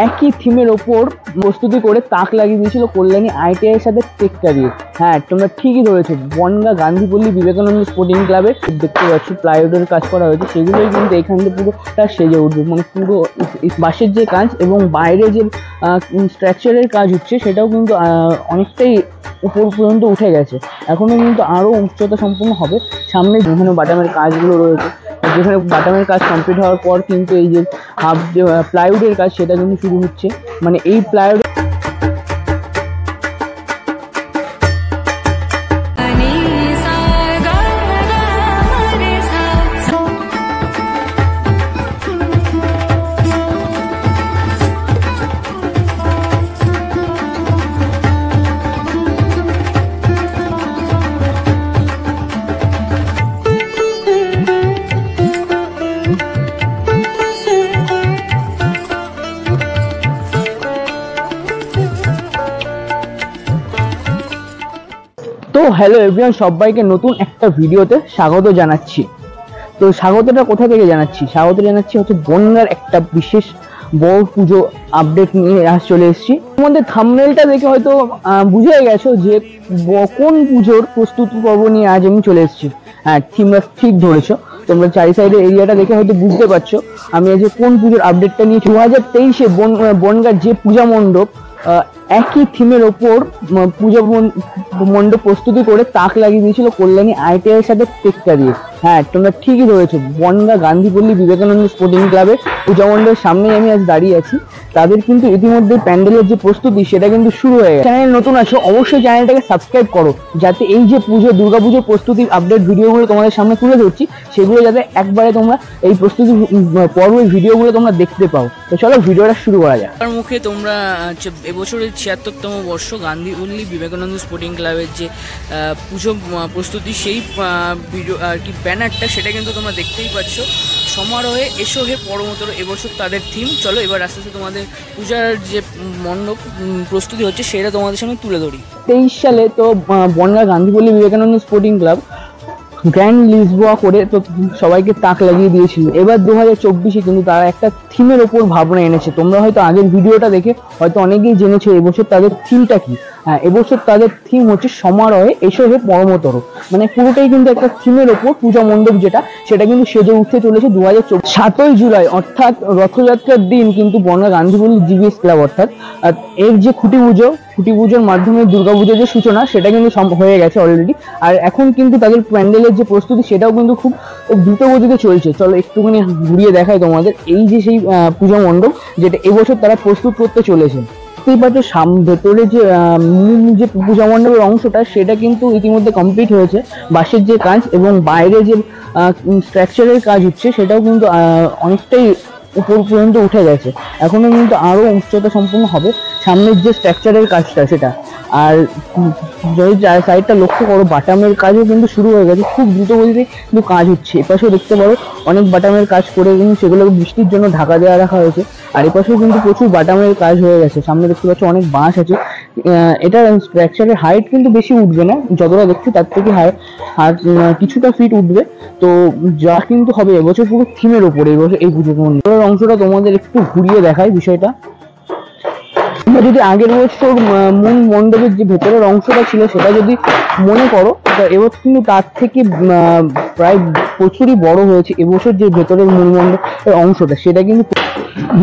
একই থিমের ওপর প্রস্তুতি করে তাক লাগিয়ে দিয়েছিল কল্যাণী ITI এর সাথে টেক্কা দিয়ে। হ্যাঁ, তোমরা ঠিকই ধরেছো, বনগাঁ গান্ধীপল্লী বিবেকানন্দ স্পোর্টিং ক্লাবে দেখতে পাচ্ছ প্লাইউডের কাজ করা হয়েছে, সেগুলোই কিন্তু এখান থেকে পুরোটা সেজে উঠবে। মানে পুরো বাঁশের যে কাজ এবং বাইরে যে স্ট্রাকচারের কাজ হচ্ছে সেটাও কিন্তু অনেকটাই উপর পর্যন্ত উঠে গেছে, এখনও কিন্তু আরও উচ্চতা সম্পন্ন হবে। সামনে যেখানে বাটামের কাজগুলো রয়েছে, যেখানে বাটামের কাজ কমপ্লিট হওয়ার পর কিন্তু এই যে যে প্লাইউডের কাজ সেটা কিন্তু শুরু হচ্ছে। মানে এই প্লাইউড তো হ্যালো এভরিওয়ান, সবাইকে নতুন একটা ভিডিওতে স্বাগত জানাচ্ছি। তো স্বাগতটা কোথা থেকে জানাচ্ছি? স্বাগত জানাচ্ছি হচ্ছে বনগাঁর একটা বিশেষ বড় পুজো আপডেট নিয়ে চলে এসেছি। তোমাদের থাম্বনেলটা দেখে হয়তো বুঝে গেছো যে কোন পুজোর প্রস্তুতি পর্ব নিয়ে আজ আমি চলে এসেছি। হ্যাঁ, তোমরা ঠিক ধরেছো, তোমরা চারি সাইডের এরিয়াটা দেখে হয়তো বুঝতে পারছো আমি আজ কোন পুজোর আপডেটটা নিয়ে 2023-এ বনগাঁর যে পূজা মণ্ডপ একই থিমের ওপর পূজা মণ্ডপ প্রস্তুতি করে তাক লাগিয়ে দিয়েছিল কল্যাণী ITI এর সাথে টেক্কা দিয়ে। হ্যাঁ, তোমরা ঠিকই ধরেছো, বনগাঁ গান্ধীপল্লী বিবেকানন্দ স্পোর্টিং ক্লাবের পূজা মণ্ডপের সামনেই আমি আজ দাঁড়িয়ে আছি। তাদের কিন্তু ইতিমধ্যে প্যান্ডেলের যে প্রস্তুতি সেটা কিন্তু শুরু হয়ে গেছে। চ্যানেল নতুন আছো অবশ্যই চ্যানেলটাকে সাবস্ক্রাইব করো, যাতে এই যে দুর্গাপুজোর প্রস্তুতির আপডেট ভিডিওগুলো তোমাদের সামনে তুলে ধরছি সেগুলো যাতে একবারে তোমরা এই প্রস্তুতি পর্বের ভিডিওগুলো তোমরা দেখতে পাও। তো চলো ভিডিওটা শুরু করা যাক। তার মুখে তোমরা এবছরের 76তম বর্ষ গান্ধীপল্লী বিবেকানন্দ স্পোর্টিং ক্লাবের যে পুজো প্রস্তুতি সেই ভিডিও আর কি ব্যানারটা সেটা কিন্তু তোমরা দেখতেই পাচ্ছ। সমারোহে এসো হে পরমতর এবছর তাদের থিম। চলো এবার আস্তে আস্তে তোমাদের পূজার যে মণ্ডপ প্রস্তুতি হচ্ছে সেটা তোমাদের সামনে তুলে ধরি। 23 সালে তো Bongaon Gandhipalli Vivekananda sporting club grand লিসবোয়া করে তো সবাইকে তাক লাগিয়ে দিয়েছিল। এবার 2024-এ কিন্তু তারা একটা থিমের ওপর ভাবনা এনেছে। তোমরা হয়তো আগের ভিডিওটা দেখে হয়তো অনেকেই জেনেছো এবছর তাদের থিমটা কি। হ্যাঁ, এবছর তাদের থিম হচ্ছে সমারোহে এসো হে পরমতর। মানে পুরোটাই কিন্তু একটা থিমের ওপর পূজা মণ্ডপ যেটা সেটা কিন্তু সেজে উঠতে চলেছে 2024 7ই জুলাই অর্থাৎ রথযাত্রার দিন কিন্তু বনগাঁ গান্ধীপল্লী GBS ক্লাব অর্থাৎ এর যে খুঁটি পুজোর মাধ্যমে দুর্গাপুজোর যে সূচনা সেটা কিন্তু হয়ে গেছে অলরেডি। আর এখন কিন্তু তাদের প্যান্ডেলের যে প্রস্তুতি সেটাও কিন্তু খুব দ্রুত গতিতে চলছে। চলো একটুখানি ঘুরিয়ে দেখাই তোমাদের এই যে সেই পূজা মণ্ডপ যেটা এবছর তারা প্রস্তুত করতে চলেছে। দেখতেই পাচ্ছ ভেতরে যে পূজা মণ্ডপের অংশটা সেটা কিন্তু ইতিমধ্যে কমপ্লিট হয়েছে। বাঁশের যে কাজ এবং বাইরে যে স্ট্রাকচারের কাজ হচ্ছে সেটাও কিন্তু অনেকটাই উপর পর্যন্ত উঠে গেছে, এখনো কিন্তু আরো উচ্চতা সম্পন্ন হবে সামনের যে স্ট্রাকচারের কাজটা সেটা। আর যদি সাইডটা লক্ষ্য করো বাটামের কাজও কিন্তু শুরু হয়ে গেছে, খুব দ্রুত গতিতে কিন্তু কাজ হচ্ছে। এপাশেও দেখতে পারো অনেক বাটামের কাজ করে কিন্তু সেগুলোকে বৃষ্টির জন্য ঢাকা দেওয়া রাখা হয়েছে। আর এপাশেও কিন্তু প্রচুর বাটামের কাজ হয়ে গেছে। সামনে দেখতে পাচ্ছ অনেক বাঁশ আছে। এটা স্ট্রাকচারের হাইট কিন্তু বেশি উঠবে না, যতটা দেখছি তার থেকে কিছুটা ফিট উঠবে। তো যা কিন্তু হবে এবছর পুরো থিমের ওপরে এবছর এই পুজো মণ্ডপের অংশটা তোমাদের একটু ঘুরিয়ে দেখাই বিষয়টা। তোমরা যদি আগের বছর মূল মণ্ডপের যে ভেতরের অংশটা ছিল সেটা যদি মনে করো, এবার কিন্তু তার থেকে প্রায় প্রচুরই বড় হয়েছে এবছর যে ভেতরের মূল মণ্ডপের অংশটা সেটা কিন্তু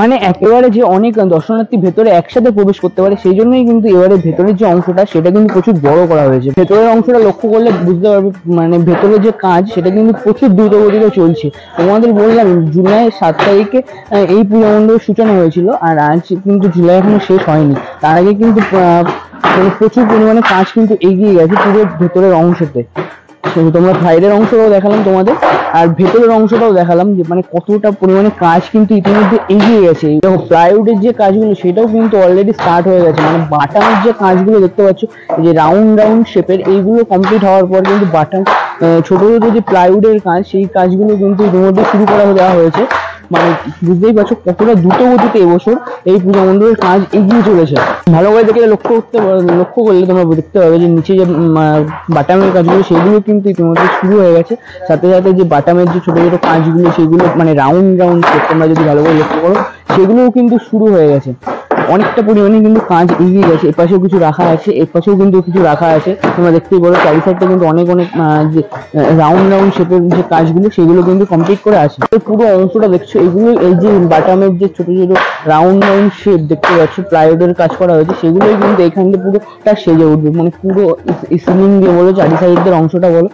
মানে একেবারে যে অনেক দর্শনার্থী ভেতরে একসাথে প্রবেশ করতে পারে সেই জন্যই কিন্তু এবারে ভেতরের যে অংশটা সেটা কিন্তু প্রচুর বড় করা হয়েছে। ভেতরের অংশটা লক্ষ্য করলে বুঝতে পারবে মানে ভেতরের যে কাজ সেটা কিন্তু প্রচুর দ্রুত গতিতে চলছে। তোমাদের বললাম জুলাই 7 তারিখে এই পূজা মণ্ডপের সূচনা হয়েছিল, আর আজ কিন্তু জুলাই এখনো শেষ হয়নি। তার আগে কিন্তু প্রচুর পরিমাণে কাজ কিন্তু এগিয়ে গেছে পুরো ভেতরের অংশতে। তোমরা সাইডের অংশটাও দেখালাম তোমাদের, আর ভেতরের অংশটাও দেখালাম যে মানে কতটা পরিমাণে কাজ কিন্তু ইতিমধ্যে এগিয়ে গেছে। দেখো প্লাইউডের যে কাজগুলো সেটাও কিন্তু অলরেডি স্টার্ট হয়ে গেছে। মানে বাটামের যে কাজগুলো দেখতে পাচ্ছ যে রাউন্ড শেপের এইগুলো কমপ্লিট হওয়ার পর কিন্তু বাটাম ছোট ছোট যে প্লাইউডের কাজ সেই কাজগুলো কিন্তু ইতিমধ্যে শুরু করা দেওয়া হয়েছে। মানে বুঝতেই পারছো কতটা দ্রুত গতিতে এবছর এই পূজা মণ্ডপের কাজ এগিয়ে চলেছে। ভালো করে দেখে লক্ষ্য করলে তোমরা দেখতে পাবে যে নিচে যে বাটামের কাজগুলো সেগুলো কিন্তু ইতিমধ্যে শুরু হয়ে গেছে। সাথে সাথে যে বাটামের যে ছোট ছোট কাজগুলো সেগুলো মানে রাউন্ড শেপ তোমরা যদি ভালো করে লক্ষ্য করো সেগুলোও কিন্তু শুরু হয়ে গেছে, অনেকটা পরিমাণে কিন্তু কাজ এগিয়ে গেছে। এপাশেও কিছু রাখা আছে, এপাশেও কিন্তু কিছু রাখা আছে, তোমরা দেখতেই পারো চারি সাইডটা কিন্তু অনেক অনেক যে রাউন্ড রাউন্ড শেপের যে কাজগুলো সেগুলো কিন্তু কমপ্লিট করে আছে। পুরো অংশটা দেখছো, এগুলো এই যে বাটামের যে ছোট ছোট রাউন্ড রাউন্ড শেপ দেখতে পাচ্ছ প্লাইউডের কাজ করা হয়েছে, সেগুলোই কিন্তু এখান থেকে পুরোটা সেজে উঠবে, মানে পুরো সিলিং দিয়ে বলো চারি সাইডের অংশটা বলো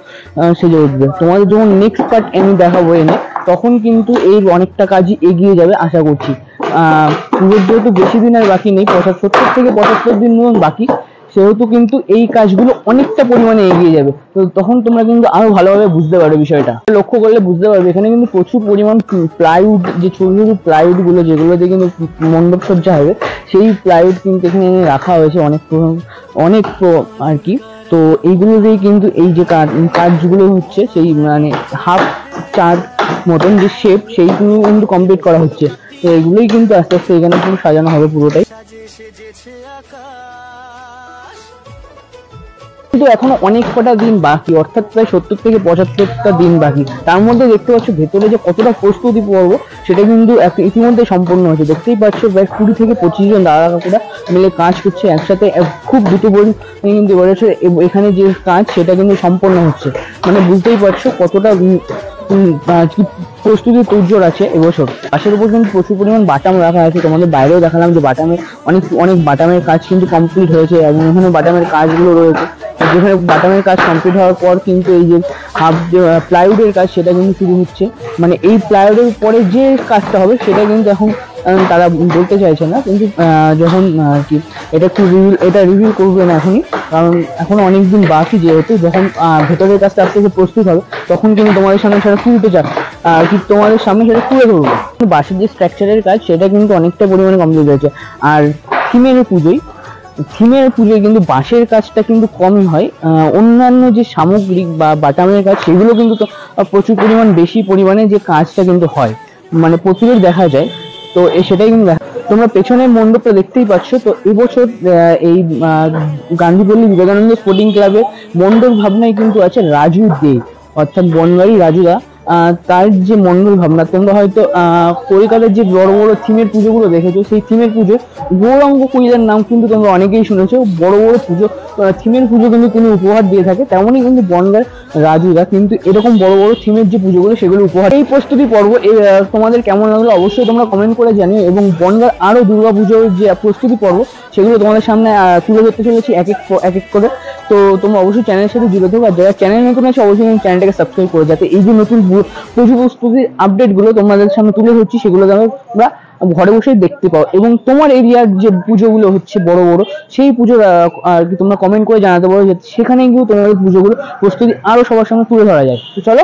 সেজে উঠবে। তোমাদের যখন নেক্সট পার্ট আমি দেখাবো এনে, তখন কিন্তু এই অনেকটা কাজই এগিয়ে যাবে আশা করছি। পুজোর যেহেতু বেশি দিন আর বাকি নেই, 70 থেকে 75 দিন মতন বাকি, সেহেতু কিন্তু এই কাজগুলো অনেকটা পরিমাণে এগিয়ে যাবে। তো তখন তোমরা কিন্তু আরো ভালোভাবে বুঝতে পারবে বিষয়টা, লক্ষ্য করলে বুঝতে পারবে এখানে কিন্তু প্রচুর পরিমাণ প্লাইউড, যে ছোট ছোট প্লাইউড গুলো যেগুলো দিয়ে কিন্তু মণ্ডপ সজ্জা হবে, সেই প্লাইউড কিন্তু এখানে রাখা হয়েছে অনেক আর কি। তো এইগুলো দিয়ে কিন্তু এই যে কাজগুলো হচ্ছে, সেই মানে হাফ চার্ট মতন যে শেপ, সেইগুলো কিন্তু কমপ্লিট করা হচ্ছে। তো এগুলোই কিন্তু আস্তে আস্তে এখানে পুরো সাজানো হবে পুরোটাই। কিন্তু এখনো অনেক কটা দিন বাকি, অর্থাৎ প্রায় 70 থেকে 75টা দিন বাকি। তার মধ্যে দেখতে পাচ্ছ ভেতরে যে কতটা প্রস্তুতি পর্ব সেটা কিন্তু ইতিমধ্যে সম্পন্ন হয়েছে। দেখতেই পাচ্ছ প্রায় 20 থেকে 25 জন দাদা কাকুরা মিলে কাজ করছে একসাথে, খুব দ্রুত কিন্তু বলেছে এখানে যে কাজ সেটা কিন্তু সম্পন্ন হচ্ছে। মানে বুঝতেই পারছো কতটা প্রস্তুতি তোড়জোড় আছে এবছর। পাশের উপর কিন্তু প্রচুর পরিমাণ বাটাম রাখা আছে, তোমাদের বাইরেও দেখালাম যে বাটামের অনেক বাটামের কাজ কিন্তু কমপ্লিট হয়েছে এবং এখানে বাটামের কাজগুলো রয়েছে। যেখানে বাটামের কাজ কমপ্লিট হওয়ার পর কিন্তু এই যে হাফ যে প্লাইউডের কাজ সেটা কিন্তু শুরু হচ্ছে। মানে এই প্লাইউডের পরে যে কাজটা হবে সেটা কিন্তু এখন তারা বলতে চাইছে না, কিন্তু যখন আর কি এটা রিভিল করবে না এখনই, কারণ এখন অনেক দিন বাকি, যেহেতু যখন ভেতরের কাজটা আস্তে আস্তে প্রস্তুত হবে তখন কিন্তু তোমাদের সামনে সেটা তোমাদের সামনে সেটা তুলে ধরবো। বাঁশের যে স্ট্রাকচারের কাজ সেটা কিন্তু অনেকটা পরিমাণে কমপ্লিট হয়েছে। আর থিমের পুজোয় কিন্তু বাঁশের কাজটা কিন্তু কমই হয়, অন্যান্য যে সামগ্রিক বা বাটামের কাজ সেগুলো কিন্তু প্রচুর বেশি পরিমাণে যে কাজটা কিন্তু হয়, মানে প্রচুর দেখা যায়। তো সেটাই কিন্তু তোমরা পেছনের মণ্ডপটা দেখতেই পাচ্ছ। তো এবছর এই গান্ধীপল্লী বিবেকানন্দ স্পোর্টিং ক্লাবের মণ্ডল ভাবনায় কিন্তু আছে রাজু দে, অর্থাৎ বনগাড়ি রাজুদা। তার যে মণ্ডল ভাবনা, তোমরা হয়তো কলকাতার যে বড় বড় থিমের পুজোগুলো দেখেছো, সেই থিমের পুজো গৌরাঙ্গ কুইলার নাম কিন্তু তোমরা অনেকেই শুনেছো। বড় বড় পুজো থিমের পুজো কিন্তু তিনি উপহার দিয়ে থাকে, তেমনই কিন্তু বনগাঁর রাজুদা কিন্তু এরকম বড় বড় থিমের যে পুজোগুলো সেগুলো উপহার। এই প্রস্তুতি পর্ব তোমাদের কেমন লাগলো অবশ্যই তোমরা কমেন্ট করে জানিও, এবং বনগাঁর আরো দুর্গাপুজোর যে প্রস্তুতি পর্ব সেগুলো তোমাদের সামনে তুলে ধরতে চলেছি এক এক করে। তো তোমরা অবশ্যই চ্যানেলের সাথে জুড়ে থাকো, আর যারা চ্যানেল নতুন আছে অবশ্যই চ্যানেলটাকে সাবস্ক্রাইব করে, যাতে এই যে নতুন পুজো প্রস্তুতির আপডেটগুলো তোমাদের সামনে তুলে ধরছি সেগুলো তোমরা ঘরে বসেই দেখতে পাও। এবং তোমার এরিয়ার যে পুজোগুলো হচ্ছে বড় বড়, সেই পুজোর আর কি তোমরা কমেন্ট করে জানাতে পারো, যাতে সেখানে গিয়েও তোমাদের পুজোগুলো প্রস্তুতি আরো সবার সামনে তুলে ধরা যায়। তো চলো।